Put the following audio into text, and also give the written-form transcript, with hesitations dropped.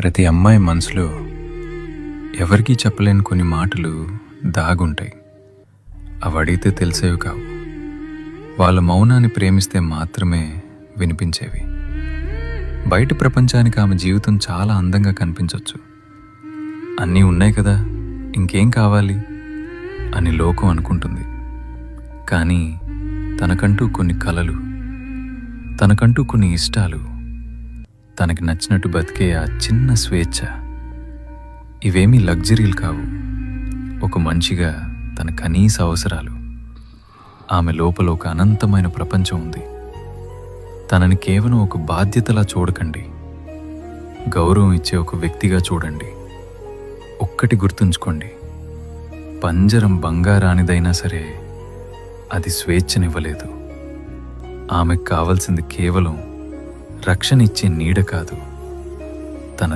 ప్రతి అమ్మాయి మనసులో ఎవరికీ చెప్పలేని కొన్ని మాటలు దాగుంటాయి. అవి అడిగితే తెలిసేవి కావు. వాళ్ళ మౌనాన్ని ప్రేమిస్తే మాత్రమే వినిపించేవి. బయట ప్రపంచానికి ఆమె జీవితం చాలా అందంగా కనిపించవచ్చు. అన్నీ ఉన్నాయి కదా, ఇంకేం కావాలి అని లోకం అనుకుంటుంది. కానీ తనకంటూ కొన్ని కలలు, తనకంటూ కొన్ని ఇష్టాలు, తనకి నచ్చినట్టు బతికే ఆ చిన్న స్వేచ్ఛ, ఇవేమీ లగ్జరీలు కావు. ఒక మనిషిగా తన కనీస అవసరాలు. ఆమె లోపల ఒక అనంతమైన ప్రపంచం ఉంది. తనని కేవలం ఒక బాధ్యతలా చూడకండి, గౌరవం ఇచ్చే ఒక వ్యక్తిగా చూడండి. ఒక్కటి గుర్తుంచుకోండి, పంజరం బంగారానిదైనా సరే అది స్వేచ్ఛనివ్వలేదు. ఆమెకు కావలసింది కేవలం రక్షణ ఇచ్చే నీడ కాదు, తన